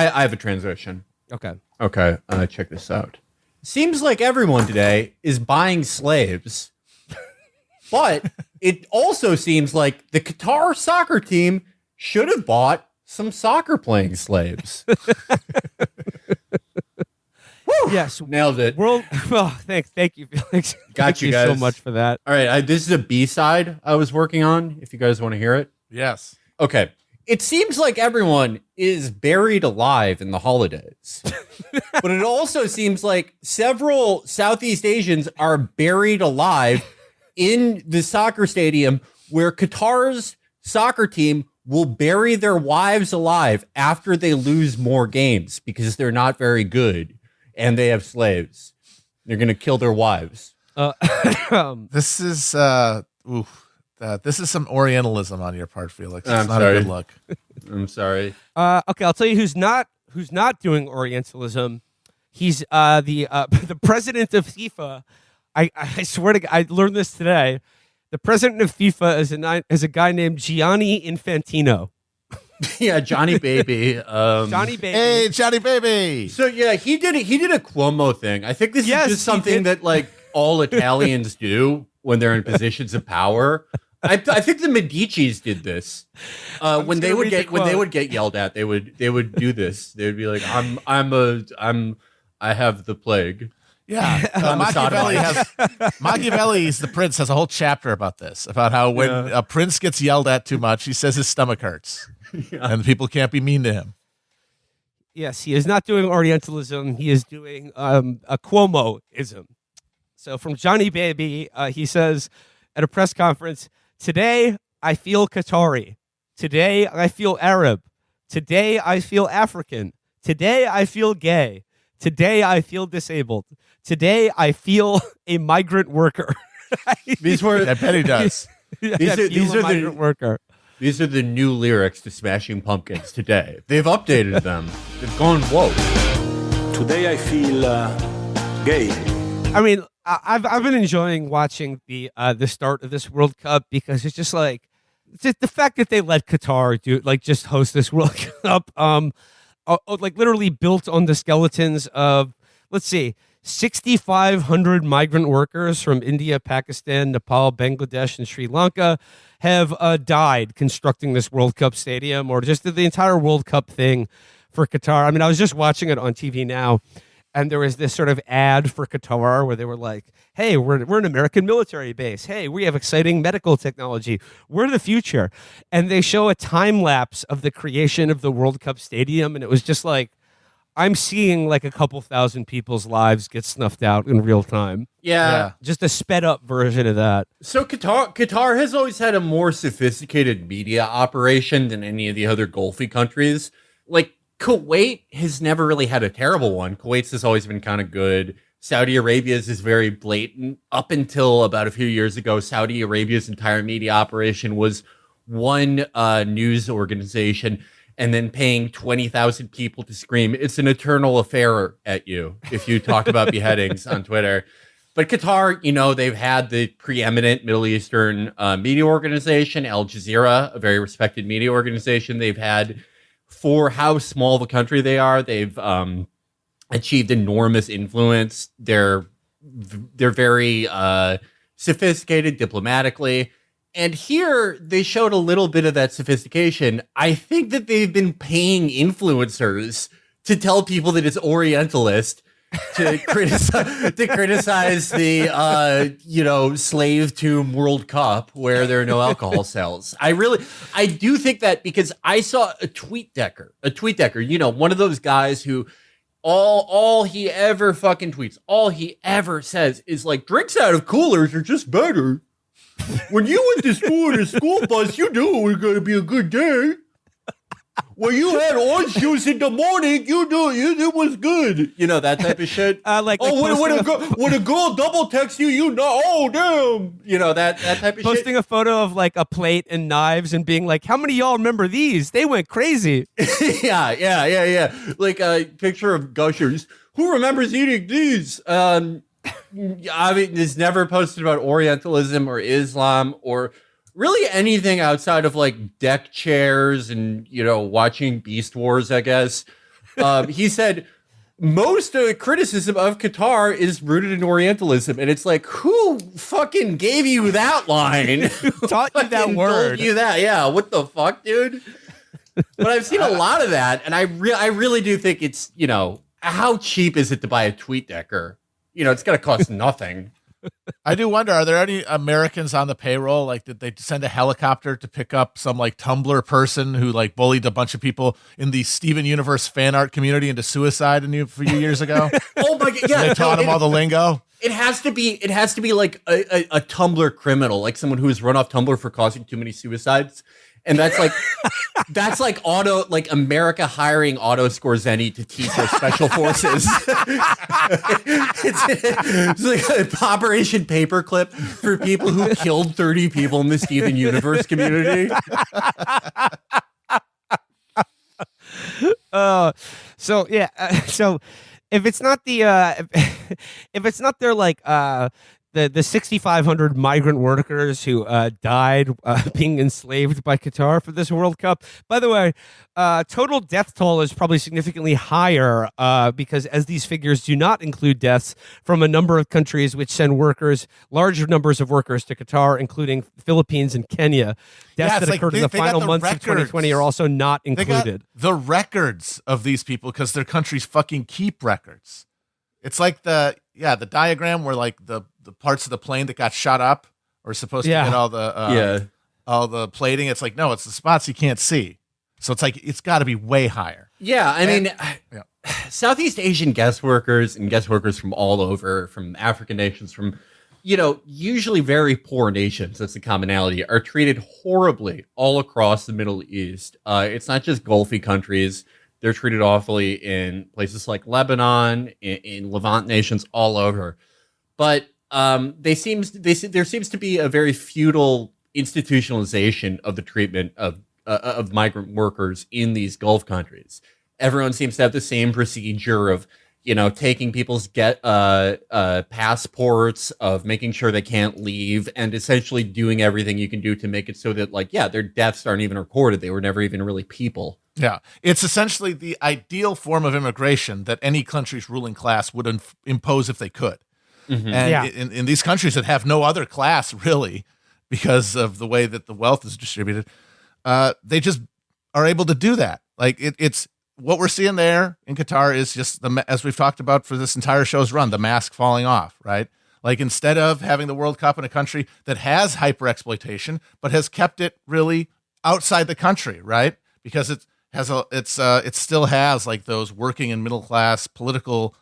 I have a transition. Okay. Okay, check this out. Seems like everyone today is buying slaves, but it also seems like the Qatar soccer team should have bought some soccer playing slaves. Yes, nailed it. Well, thank you, Felix. Got you guys so much for that. All right, this is a B-side I was working on. If you guys want to hear it, yes. Okay. It seems like everyone is buried alive in the holidays, but it also seems like several Southeast Asians are buried alive in the soccer stadium where Qatar's soccer team will bury their wives alive after they lose more games because they're not very good and they have slaves. They're going to kill their wives. This is this is some Orientalism on your part, Felix. It's I'm not sorry. a good look. I'm sorry. Okay, I'll tell you who's not doing Orientalism. He's the president of FIFA. I swear to God, I learned this today. The president of FIFA is a guy named Gianni Infantino. Yeah, Johnny Baby. Johnny Baby. Hey, Johnny Baby. So yeah, he did a Cuomo thing. I think this is just something that like all Italians do when they're in positions of power. I think the Medicis did this. When they would get yelled at, they would do this. They would be like, I have the plague. Yeah, Machiavelli's The Prince has a whole chapter about this, about how when a prince gets yelled at too much, he says his stomach hurts, and people can't be mean to him. Yes, he is not doing Orientalism. He is doing a Cuomo-ism. So from Johnny Baby, he says at a press conference, "Today I feel Qatari. Today I feel Arab. Today I feel African. Today I feel gay. Today I feel disabled. Today I feel a migrant worker." These were I bet he does. These are migrant worker. These are the new lyrics to Smashing Pumpkins today. They've updated them. They've gone woke. Today I feel gay. I mean, I've been enjoying watching the start of this World Cup because it's just like the fact that they let Qatar just host this World Cup, like literally built on the skeletons of, let's see, 6,500 migrant workers from India, Pakistan, Nepal, Bangladesh, and Sri Lanka have died constructing this World Cup stadium, or just the entire World Cup thing for Qatar. I mean, I was just watching it on TV now, and there was this sort of ad for Qatar where they were like, "Hey, we're an American military base. Hey, we have exciting medical technology. We're the future." And they show a time lapse of the creation of the World Cup stadium, and it was just like, I'm seeing like a couple thousand people's lives get snuffed out in real time. Yeah. Just a sped up version of that. So Qatar has always had a more sophisticated media operation than any of the other Gulfy countries. Like Kuwait has never really had a terrible one. Kuwait's has always been kind of good. Saudi Arabia's is very blatant. Up until about a few years ago, Saudi Arabia's entire media operation was one news organization, and then paying 20,000 people to scream, "It's an eternal affair" at you if you talk about beheadings on Twitter. But Qatar, they've had the preeminent Middle Eastern media organization, Al Jazeera, a very respected media organization. They've had, for how small of a country they are, they've achieved enormous influence. They're very sophisticated diplomatically. And here they showed a little bit of that sophistication. I think that they've been paying influencers to tell people that it's Orientalist to criticize the slave tomb World Cup where there are no alcohol cells. I do think that, because I saw a tweet decker, one of those guys who all he ever fucking tweets, all he ever says is like, drinks out of coolers are just better. When you went to school in a school bus, you knew it was going to be a good day. When you had orange juice in the morning, you knew it was good. That type of shit. When a girl double texts you know, oh, damn. That type of shit. Posting a photo of like a plate and knives and being like, how many of y'all remember these? They went crazy. Yeah. Like a picture of Gushers. Who remembers eating these? I mean, it's never posted about Orientalism or Islam or really anything outside of like deck chairs and, watching Beast Wars, I guess. He said most criticism of Qatar is rooted in Orientalism, and it's like, who fucking gave you that line? Taught you that word? Told you that? Yeah. What the fuck, dude? But I've seen a lot of that, and I really do think it's, how cheap is it to buy a TweetDecker? It's going to cost nothing. I do wonder, are there any Americans on the payroll? Like, did they send a helicopter to pick up some like Tumblr person who like bullied a bunch of people in the Steven Universe fan art community into suicide a few years ago? Oh my god! Yeah, they taught him all the lingo. It has to be like a Tumblr criminal, like someone who was run off Tumblr for causing too many suicides. And that's like America hiring Otto Skorzeny to teach our special forces. it's like Operation Paperclip for people who killed 30 people in the Steven Universe community. So if it's not if it's not their like the 6,500 migrant workers who died being enslaved by Qatar for this World Cup. By the way, total death toll is probably significantly higher because as these figures do not include deaths from a number of countries which send large numbers of workers to Qatar, including Philippines and Kenya. Deaths that occurred in the final months of 2020 are also not included. They got the records of these people because their countries fucking keep records. It's like the diagram where like the parts of the plane that got shot up are supposed to get all the plating. It's like, no, it's the spots you can't see. So it's like, it's got to be way higher. Yeah. I mean, Southeast Asian guest workers and guest workers from all over, from African nations, from, usually very poor nations, that's the commonality, are treated horribly all across the Middle East. It's not just Gulfy countries. They're treated awfully in places like Lebanon, in Levant nations, all over. But there seems to be a very feudal institutionalization of the treatment of migrant workers in these Gulf countries. Everyone seems to have the same procedure of, taking people's passports, of making sure they can't leave, and essentially doing everything you can do to make it so that, their deaths aren't even recorded. They were never even really people. Yeah, it's essentially the ideal form of immigration that any country's ruling class would impose if they could. Mm-hmm. And in these countries that have no other class, really, because of the way that the wealth is distributed, they just are able to do that. Like, it's what we're seeing there in Qatar is just, as we've talked about for this entire show's run, the mask falling off, right? Like, instead of having the World Cup in a country that has hyper-exploitation, but has kept it really outside the country, right? Because it still has like those working and middle class political,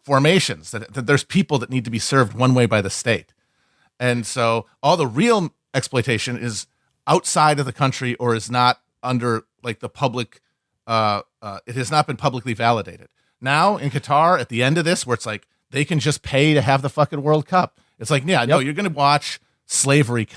formations that there's people that need to be served one way by the state. And so all the real exploitation is outside of the country or is not under like the public. It has not been publicly validated. Now in Qatar, at the end of this, where it's like they can just pay to have the fucking World Cup. It's like, no, you're going to watch slavery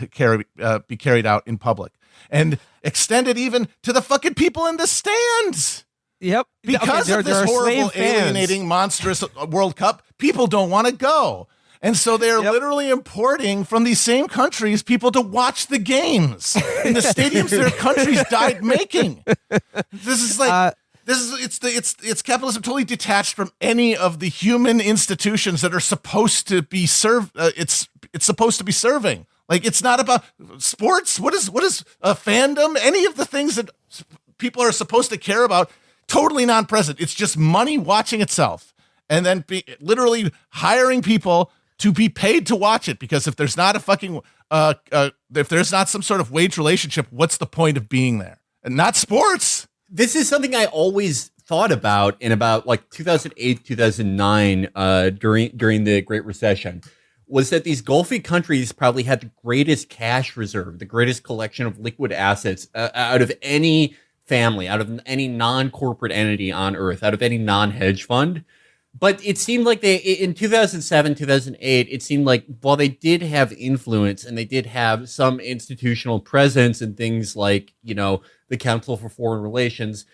be carried out in public. And extended even to the fucking people in the stands. Yep. Because of this horrible, alienating, monstrous World Cup, people don't want to go. And so they're literally importing from these same countries people to watch the games in the stadiums their countries died making. This is like it's capitalism totally detached from any of the human institutions that are supposed to be it's supposed to be serving. Like, it's not about sports. What is a fandom? Any of the things that people are supposed to care about, totally non-present. It's just money watching itself, and then literally hiring people to be paid to watch it. Because if there's not a fucking, if there's not some sort of wage relationship, what's the point of being there? And not sports. This is something I always thought about in about like 2008, 2009, during the Great Recession. Was that these Gulfy countries probably had the greatest cash reserve, the greatest collection of liquid assets out of any family, out of any non-corporate entity on Earth, out of any non-hedge fund. But it seemed like in 2007, 2008, it seemed like while they did have influence and they did have some institutional presence and things like, the Council for Foreign Relations,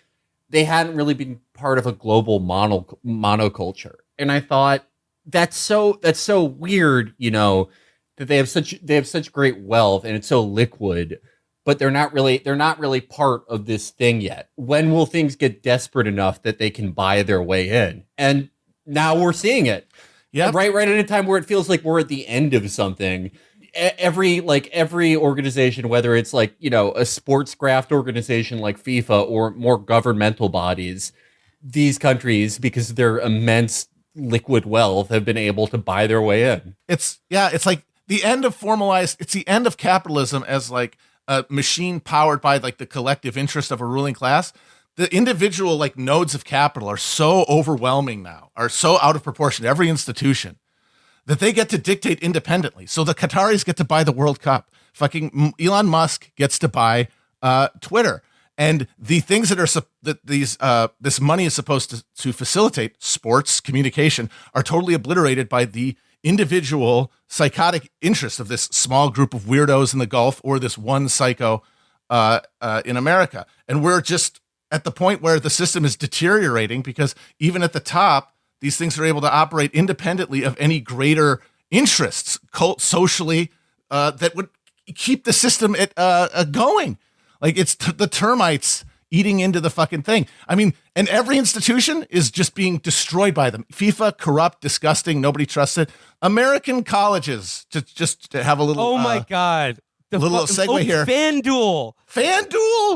they hadn't really been part of a global monoculture. And I thought, that's so weird, that they have such great wealth and it's so liquid. but they're not really part of this thing yet. When will things get desperate enough that they can buy their way in? And now we're seeing it. Yeah, right at a time where it feels like we're at the end of something. Every organization, whether it's like, you know, a sports graft organization like FIFA or more governmental bodies, these countries, because of their immense liquid wealth, have been able to buy their way in. It's like the end of it's the end of capitalism as like a machine powered by like the collective interest of a ruling class. The individual like nodes of capital are so overwhelming now, are so out of proportion to every institution, that they get to dictate independently. So the Qataris get to buy the World Cup. Fucking Elon Musk gets to buy Twitter. And the things this money is supposed to facilitate, sports, communication, are totally obliterated by the individual psychotic interest of this small group of weirdos in the Gulf or this one psycho in America. And we're just at the point where the system is deteriorating because even at the top, these things are able to operate independently of any greater interests, socially, that would keep the system going. Like it's the termites eating into the fucking thing. I mean, and every institution is just being destroyed by them. FIFA, corrupt, disgusting, nobody trusts it. American colleges, to have a little. Oh my God. Little segue here. FanDuel.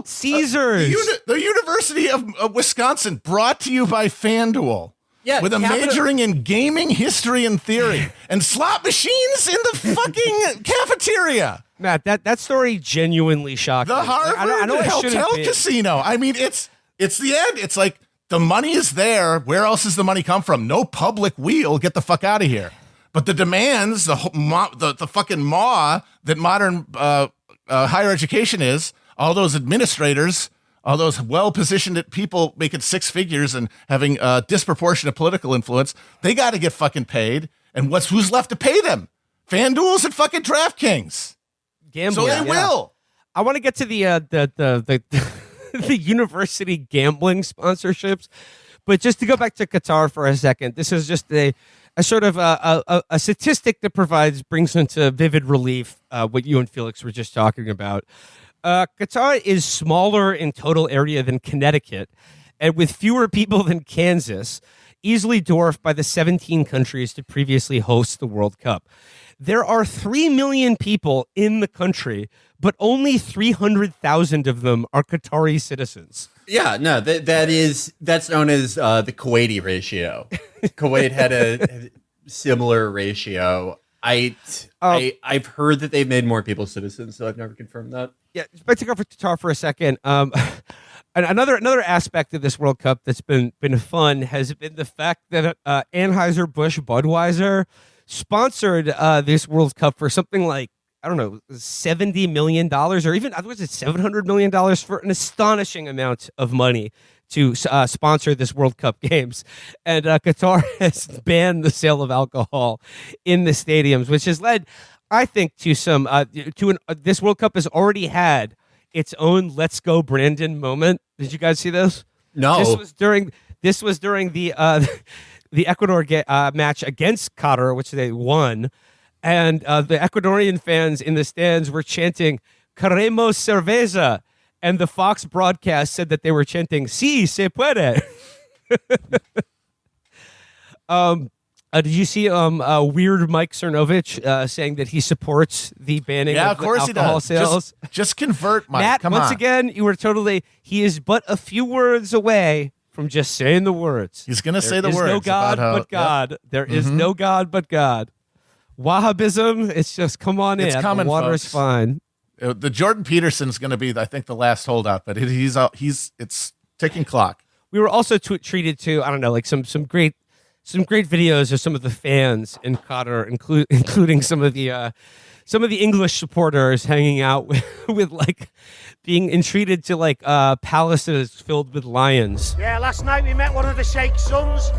Caesars. The University of Wisconsin, brought to you by FanDuel. Yeah, with a majoring in gaming, history, and theory, and slot machines in the fucking cafeteria. Matt, that story genuinely shocked me. The Harvard Hotel Casino. I mean, it's the end. It's like the money is there. Where else does the money come from? No public wheel. Get the fuck out of here. But the demands, the fucking maw that modern higher education is, all those administrators, all those well-positioned people making six figures and having disproportionate political influence, they got to get fucking paid. And who's left to pay them? FanDuel's and fucking DraftKings. Gambling, so they will. I want to get to the the university gambling sponsorships, but just to go back to Qatar for a second, this is just a sort of a statistic that brings into vivid relief what you and Felix were just talking about. Qatar is smaller in total area than Connecticut, and with fewer people than Kansas, easily dwarfed by the 17 countries to previously host the World Cup. There are 3 million people in the country, but only 300,000 of them are Qatari citizens. Yeah, no, that's known as the Kuwaiti ratio. Kuwait had a similar ratio. I've heard that they've made more people citizens, so I've never confirmed that. Yeah, but to go for Qatar for a second. Another aspect of this World Cup that's been fun has been the fact that Anheuser-Busch Budweiser sponsored this World Cup for something like, I don't know, $70 million or even, I think it was $700 million for an astonishing amount of money to sponsor this World Cup games. And Qatar has banned the sale of alcohol in the stadiums, which has led, I think, to some, this World Cup has already had its own "Let's Go Brandon" moment. Did you guys see this? No. This was during the Ecuador match against Qatar, which they won, and the Ecuadorian fans in the stands were chanting "Queremos cerveza," and the Fox broadcast said that they were chanting "Sí se puede." Did you see weird Mike Cernovich saying that he supports the banning of course alcohol sales? Just convert, Mike. Matt, Come once on. again, you were totally. He is but a few words away from just saying the words. He's going to say the words. words. No God but God. Yep. There is no God but God. Wahhabism, it's just come on in. Coming, the water folks. is fine. The Jordan Peterson's going to be, I think, the last holdout, but it's ticking clock. We were also treated to, I don't know, like some great videos of some of the fans in Qatar, including some of the English supporters hanging out with like being entreated to like palaces filled with lions. Yeah, last night we met one of the Sheikh's sons,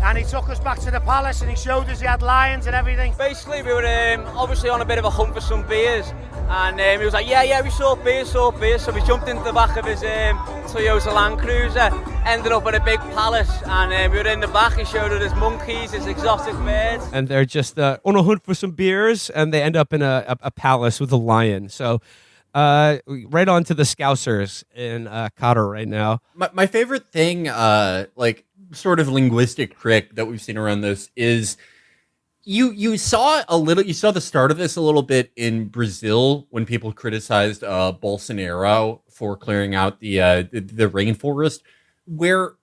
and he took us back to the palace and he showed us he had lions and everything. Basically, we were obviously on a bit of a hunt for some beers, and he was like, yeah, we saw beers, so we jumped into the back of his Toyota Land Cruiser, ended up at a big palace, and we were in the back. He showed us his monkeys, his exotic birds. And they're just on a hunt for some beers, and they end up in a palace with a lion. So right on to the Scousers in Qatar right now. My favorite thing, like sort of linguistic trick that we've seen around this is you saw the start of this a little bit in Brazil when people criticized Bolsonaro for clearing out the rainforest, where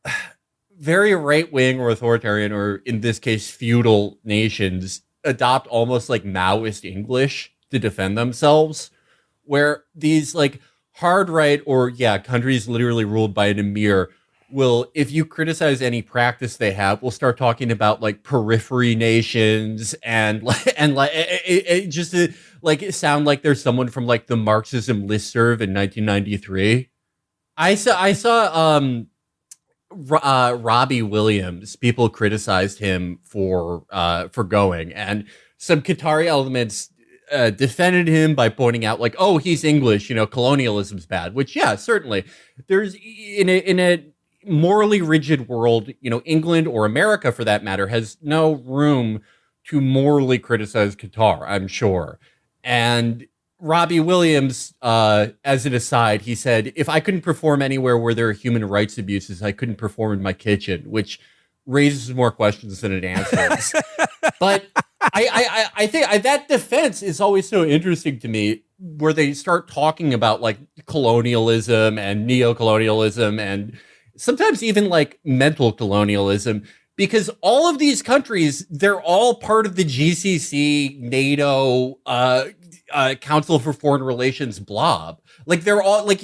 very right-wing or authoritarian, or in this case feudal nations adopt almost like Maoist English to defend themselves, where these like hard right or countries literally ruled by an emir will, if you criticize any practice they have, will start talking about like periphery nations and it just like sound like there's someone from like the Marxism listserv in 1993. I saw Robbie Williams. People criticized him for going, and some Qatari elements defended him by pointing out like, oh, he's English, colonialism's bad, which certainly there's in a morally rigid world, England or America for that matter has no room to morally criticize Qatar, I'm sure. And Robbie Williams, as an aside, he said, if I couldn't perform anywhere where there are human rights abuses, I couldn't perform in my kitchen, which raises more questions than it answers. But I think that defense is always so interesting to me, where they start talking about like colonialism and neo-colonialism and sometimes even like mental colonialism, because all of these countries, they're all part of the GCC, NATO, Council for Foreign Relations blob. Like they're all like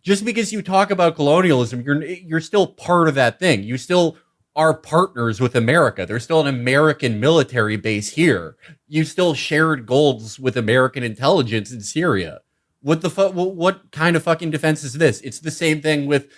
just because you talk about colonialism, you're still part of that thing. You still are partners with America. There's still an American military base here. You still shared goals with American intelligence in Syria. What kind of fucking defense is this? It's the same thing with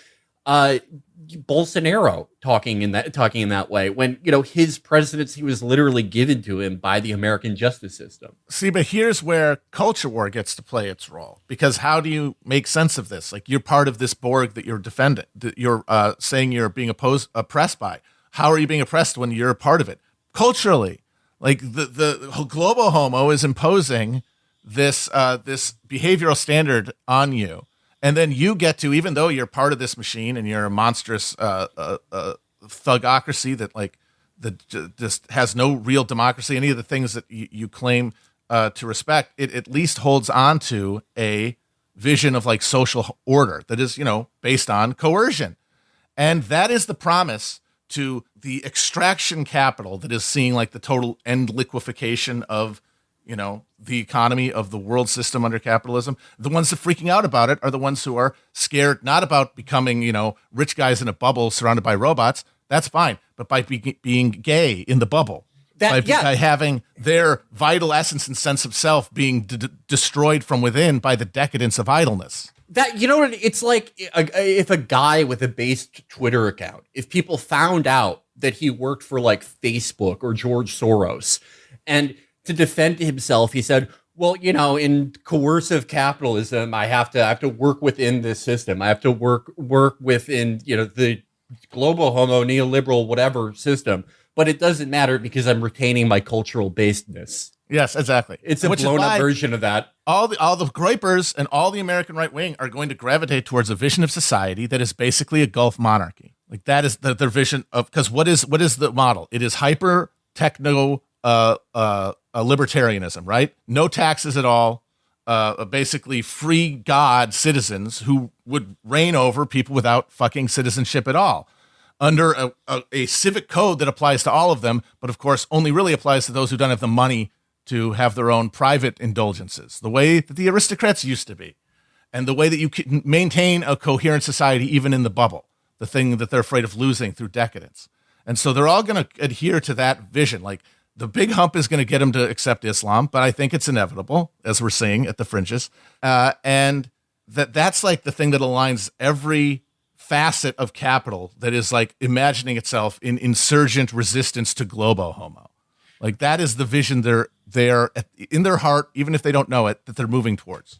Bolsonaro talking in that way when his presidency was literally given to him by the American justice system. See, but here's where culture war gets to play its role, because how do you make sense of this? Like, you're part of this Borg that you're defending, that you're saying you're being oppressed by. How are you being oppressed when you're a part of it? Culturally, like the global homo is imposing this behavioral standard on you. And then you get to, even though you're part of this machine and you're a monstrous thugocracy that just has no real democracy, any of the things that you claim to respect, it at least holds on to a vision of like social order that is, based on coercion. And that is the promise to the extraction capital that is seeing like the total end liquefaction of the economy of the world system under capitalism. The ones that are freaking out about it are the ones who are scared, not about becoming, rich guys in a bubble surrounded by robots. That's fine. But by being gay in the bubble, by having their vital essence and sense of self being destroyed from within by the decadence of idleness. It's like if a guy with a based Twitter account, if people found out that he worked for like Facebook or George Soros, and to defend himself, he said, well, in coercive capitalism, I have to work within this system. I have to work within, the global homo, neoliberal, whatever system. But it doesn't matter because I'm retaining my cultural basedness. Yes, exactly. It's a blown up version of that. All the Groypers and all the American right wing are going to gravitate towards a vision of society that is basically a Gulf monarchy. Like that is their vision of, because what is the model? It is hyper techno libertarianism, right? No taxes at all. Basically free God citizens who would reign over people without fucking citizenship at all, under a civic code that applies to all of them, but of course only really applies to those who don't have the money to have their own private indulgences, the way that the aristocrats used to be, and the way that you can maintain a coherent society even in the bubble, the thing that they're afraid of losing through decadence. And so they're all going to adhere to that vision. Like, the big hump is going to get them to accept Islam, but I think it's inevitable, as we're seeing at the fringes. And that's like the thing that aligns every facet of capital that is like imagining itself in insurgent resistance to globo homo. Like, that is the vision they're in their heart, even if they don't know it, that they're moving towards.